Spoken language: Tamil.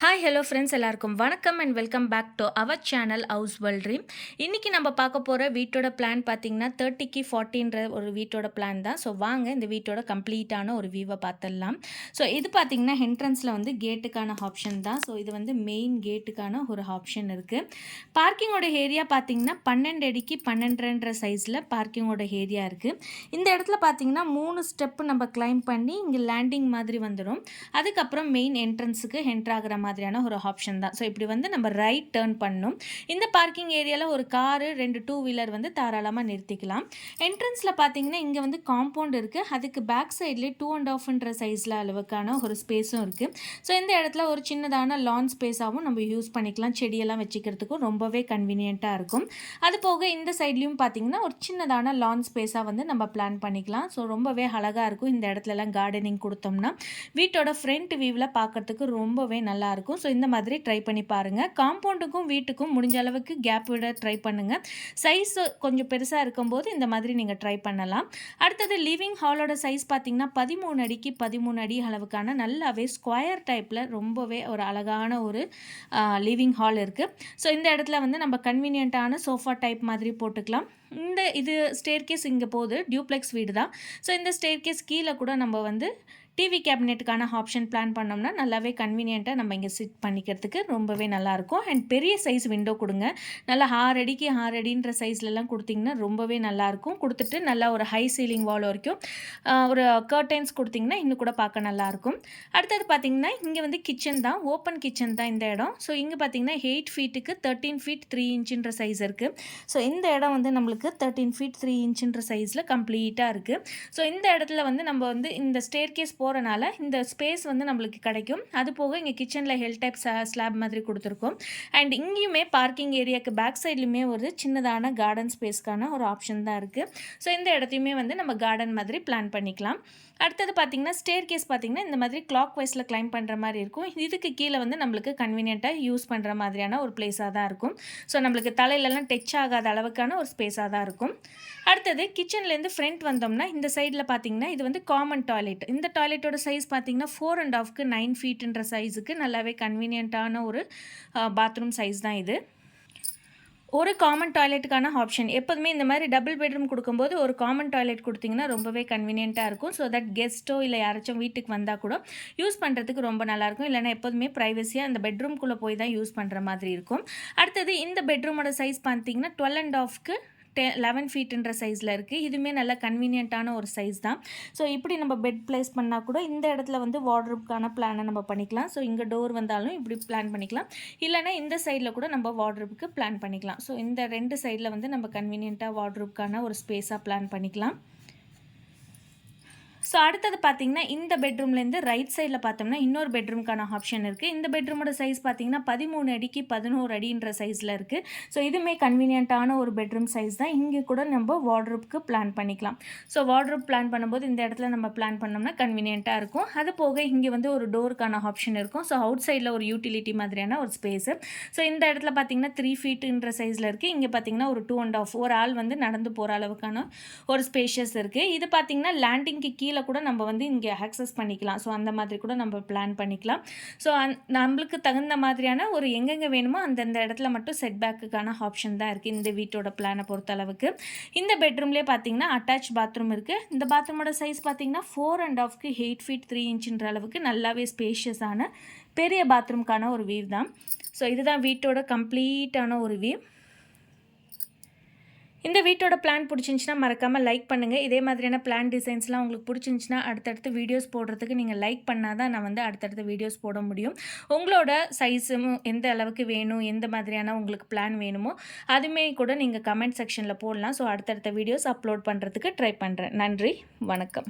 ஹாய் ஹலோ ஃப்ரெண்ட்ஸ் எல்லாருக்கும் வணக்கம் and welcome back to our channel house world dream. இன்றைக்கி நம்ம பார்க்க போகிற வீட்டோட பிளான் பார்த்திங்கன்னா 30க்கு 40ன்ற ஒரு வீட்டோட பிளான் தான். ஸோ வாங்க இந்த வீட்டோட கம்ப்ளீட்டான ஒரு வியூவை பார்த்துடலாம். ஸோ இது பார்த்திங்கன்னா என்ட்ரன்ஸில் வந்து கேட்டுக்கான ஆப்ஷன் தான். ஸோ இது வந்து மெயின் கேட்டுக்கான ஒரு ஆப்ஷன் இருக்குது. பார்க்கிங்கோட ஏரியா பார்த்திங்கன்னா 12 அடிக்கு 12ன்ற சைஸில் பார்க்கிங்கோட ஏரியா இருக்குது. இந்த இடத்துல பார்த்திங்கன்னா 3 ஸ்டெப்பு நம்ம கிளைம் பண்ணி இங்கே லேண்டிங் மாதிரி வந்துடும். அதுக்கப்புறம் மெயின் என்ட்ரன்ஸுக்கு என்ட்ராகிற மாதிரியான ஒரு ஆப்ஷன் தான். ஸோ இப்படி வந்து நம்ம ரைட் டேர்ன் பண்ணணும். இந்த பார்க்கிங் ஏரியாவில் ஒரு காரு 2 டூ வீலர் வந்து தாராளமாக நிறுத்திக்கலாம். என்ட்ரன்ஸில் பார்த்தீங்கன்னா இங்கே வந்து காம்பவுண்ட் இருக்குது. அதுக்கு பேக் சைட்லேயே 2.5ன்ற சைஸில் அளவுக்கான ஒரு ஸ்பேஸும் இருக்குது. ஸோ இந்த இடத்துல ஒரு சின்னதான லான் ஸ்பேஸாகவும் நம்ம யூஸ் பண்ணிக்கலாம். செடியெல்லாம் வச்சுக்கிறதுக்கும் ரொம்பவே கன்வீனியண்ட்டாக இருக்கும். அது போக இந்த சைட்லேயும் பார்த்தீங்கன்னா ஒரு சின்னதான லான் ஸ்பேஸாக வந்து நம்ம பிளான் பண்ணிக்கலாம். ஸோ ரொம்பவே அழகாக இருக்கும். இந்த இடத்துலலாம் கார்டனிங் கொடுத்தோம்னா வீட்டோட ஃப்ரண்ட் வியூவில் பார்க்குறதுக்கு ரொம்பவே நல்லா இருக்கும். ஸோ இந்த மாதிரி ட்ரை பண்ணி பாருங்கள். காம்பவுண்டுக்கும் வீட்டுக்கும் முடிஞ்ச அளவுக்கு கேப் விட ட்ரை பண்ணுங்கள். சைஸ் கொஞ்சம் பெருசாக இருக்கும்போது இந்த மாதிரி நீங்கள் ட்ரை பண்ணலாம். அடுத்தது லிவிங் ஹாலோட சைஸ் பார்த்திங்கன்னா 13 அடிக்கு 13 அடி அளவுக்கான நல்லாவே ஸ்கொயர் டைப்பில் ரொம்பவே ஒரு அழகான ஒரு லிவிங் ஹால் இருக்குது. ஸோ இந்த இடத்துல வந்து நம்ம கன்வீனியண்ட்டான சோஃபா டைப் மாதிரி போட்டுக்கலாம். இது ஸ்டேர்கேஸ் இங்கே போகுது, டியூப்ளெக்ஸ் வீடு தான். ஸோ இந்த ஸ்டேர்கேஸ் கீழே கூட நம்ம வந்து டிவி கேபினெட்டுக்கான ஆப்ஷன் பிளான் பண்ணோம்னா நல்லாவே கன்வீனியண்ட்டாக நம்ம இங்கே சிட் பண்ணிக்கிறதுக்கு ரொம்பவே நல்லாயிருக்கும். அண்ட் பெரிய சைஸ் விண்டோ கொடுங்க. நல்லா 6 அடிக்கு 6 அடின்ற சைஸ்லலாம் கொடுத்திங்கன்னா ரொம்பவே நல்லாயிருக்கும். கொடுத்துட்டு நல்லா ஒரு ஹை சீலிங் வால் வரைக்கும் ஒரு கர்டைன்ஸ் கொடுத்திங்கன்னா இன்னும் கூட பார்க்க நல்லாயிருக்கும். அடுத்தது பார்த்திங்கன்னா இங்கே வந்து கிச்சன் தான், ஓப்பன் கிச்சன் தான் இந்த இடம். ஸோ இங்கே பார்த்திங்கன்னா 8 ஃபீட்டுக்கு 13 ஃபீட் 3 இன்ச்சுன்ற சைஸ் இருக்குது. ஸோ இந்த இடம் வந்து நம்மளுக்கு 13 ஃபீட் 3 இன்ச்சுன்ற சைஸில் கம்ப்ளீட்டாக இருக்குது. ஸோ இந்த இடத்துல வந்து நம்ம வந்து இந்த ஸ்டேர்கேஸ் போகிறனால இந்த ஸ்பேஸ் வந்து நம்மளுக்கு கிடைக்கும். அது போக இங்கே கிச்சனில் ஹெல் டைப் ஸ்லாப் மாதிரி கொடுத்துருக்கோம். அண்ட் இங்கேயுமே பார்க்கிங் ஏரியாவுக்கு பேக் சைட்லையுமே ஒரு சின்னதான கார்டன் ஸ்பேஸ்க்கான ஒரு ஆப்ஷன் தான் இருக்குது. ஸோ இந்த இடத்தையுமே வந்து நம்ம கார்டன் மாதிரி பிளான் பண்ணிக்கலாம். அடுத்தது பார்த்திங்கன்னா ஸ்டேர்கேஸ் பார்த்திங்கன்னா இந்த மாதிரி கிளாக் வைஸில் கிளைம் பண்ணுற மாதிரி இருக்கும். இதுக்கு கீழே வந்து நம்மளுக்கு கன்வீனியண்ட்டாக யூஸ் பண்ணுற மாதிரியான ஒரு பிளேஸாக தான் இருக்கும். ஸோ நம்மளுக்கு தலையிலலாம் டச் ஆகாத அளவுக்கான ஒரு ஸ்பேஸாக தான் இருக்கும். அடுத்தது கிச்சன்லேருந்து ஃப்ரண்ட் வந்தோம்னா இந்த சைடில் பார்த்திங்கன்னா இது வந்து காமன் டாய்லெட். இந்த டாய்லெட்டோட சைஸ் பார்த்திங்கன்னா 4.5க்கு 9 ஃபீட்டுன்ற சைஸுக்கு நல்லாவே கன்வீனியண்ட்டான ஒரு பாத்ரூம் சைஸ் தான் இது. ஒரு காமன் டாய்லெட்டுக்கான ஆப்ஷன் எப்போதுமே இந்த மாதிரி டபுள் பெட்ரூம் கொடுக்கும்போது ஒரு காமன் டாய்லெட் கொடுத்திங்கன்னா ரொம்பவே கன்வீனியண்ட்டாக இருக்கும். ஸோ தட் கெஸ்ட்டோ இல்லை யாராச்சும் வீட்டுக்கு வந்தால் கூட யூஸ் பண்ணுறதுக்கு ரொம்ப நல்லாயிருக்கும். இல்லைனா எப்போதுமே ப்ரைவசியாக அந்த பெட்ரூம்குள்ளே போய் தான் யூஸ் பண்ணுற மாதிரி இருக்கும். அடுத்தது இந்த பெட்ரூமோட சைஸ் பார்த்திங்கன்னா 12.5க்கு 11 ஃபீட்டுன்ற சைஸில் இருக்குது. இதுவுமே நல்ல கன்வீனியண்ட்டான ஒரு சைஸ் தான். ஸோ இப்படி நம்ம பெட் ப்ளேஸ் பண்ணால் கூட இந்த இடத்துல வந்து வார்ட்ரோப்க்கான பிளானை நம்ம பண்ணிக்கலாம். ஸோ இங்கே டோர் வந்தாலும் இப்படி பிளான் பண்ணிக்கலாம். இல்லைனா இந்த சைடில் கூட நம்ம வார்ட்ரோப்புக்கு பிளான் பண்ணிக்கலாம். ஸோ இந்த 2 சைடில் வந்து நம்ம கன்வீனியண்ட்டாக வார்ட்ரோப்க்கான ஒரு ஸ்பேஸாக பிளான் பண்ணிக்கலாம். ஸோ அடுத்தது பார்த்திங்கன்னா இந்த பெட்ரூம்லேருந்து ரைட் சைடில் பார்த்தோம்னா இன்னொரு பெட்ரூம்க்கான ஆப்ஷன் இருக்குது. இந்த பெட்ரூமோட சைஸ் பார்த்திங்கன்னா 13 அடிக்கு 11 அடின்ற சைஸில் இருக்குது. ஸோ இதுவுமே கன்வீனியண்ட்டான ஒரு பெட்ரூம் சைஸ் தான். இங்கே கூட நம்ம வார்ட்ரோப்க்கு பிளான் பண்ணிக்கலாம். ஸோ வார்ட்ரோப் பிளான் பண்ணும்போது இந்த இடத்துல நம்ம பிளான் பண்ணோம்னா கன்வீனியண்ட்டாக இருக்கும். அது போக இங்கே வந்து ஒரு டோருக்கான ஆப்ஷன் இருக்கும். ஸோ அவுட் சைடில் ஒரு யூட்டிலிட்டி மாதிரியான ஒரு ஸ்பேஸு. ஸோ இந்த இடத்துல பார்த்திங்கன்னா 3 ஃபீட்டுன்ற சைஸில் இருக்குது. இங்கே பார்த்திங்கன்னா ஒரு 2.5 ஒரு ஆள் வந்து நடந்து போகிற அளவுக்கான ஒரு ஸ்பேஷியஸ் இருக்குது. இது பார்த்திங்கன்னா லேண்டிங்க்கு கீழே கூட நம்ம வந்து இங்கே ஆக்சஸ் பண்ணிக்கலாம். ஸோ அந்த மாதிரி கூட நம்ம பிளான் பண்ணிக்கலாம். ஸோ நம்மளுக்கு தகுந்த மாதிரியான ஒரு எங்கெங்கே வேணுமோ அந்தந்த இடத்துல மட்டும் செட் பேக்குக்கான ஆப்ஷன் தான் இருக்குது இந்த வீட்டோட பிளானை பொறுத்த அளவுக்கு. இந்த பெட்ரூம்லேயே பார்த்தீங்கன்னா அட்டாச் பாத்ரூம் இருக்குது. இந்த பாத்ரூமோட சைஸ் பார்த்தீங்கன்னா 4.5க்கு 8 ஃபீட் 3 இன்ச்சுன்ற அளவுக்கு நல்லாவே ஸ்பேஷியஸான பெரிய பாத்ரூம்க்கான ஒரு வியூ தான். ஸோ இதுதான் வீட்டோட கம்ப்ளீட்டான ஒரு வியூ. இந்த வீட்டோட பிளான் பிடிச்சிருந்துச்சின்னா மறக்காமல் லைக் பண்ணுங்கள். இதே மாதிரியான பிளான் டிசைன்ஸ்லாம் உங்களுக்கு பிடிச்சிருந்துச்சின்னா அடுத்தடுத்து வீடியோஸ் போடுறதுக்கு நீங்கள் லைக் பண்ணால் தான் நான் வந்து அடுத்தடுத்து வீடியோஸ் போட முடியும். உங்களோட சைஸும் எந்த அளவுக்கு வேணும், எந்த மாதிரியான உங்களுக்கு பிளான் வேணுமோ அதுவுமே கூட நீங்கள் கமெண்ட் செக்ஷனில் போடலாம். ஸோ அடுத்தடுத்த வீடியோஸ் அப்லோட் பண்ணுறதுக்கு ட்ரை பண்ணுறேன். நன்றி, வணக்கம்.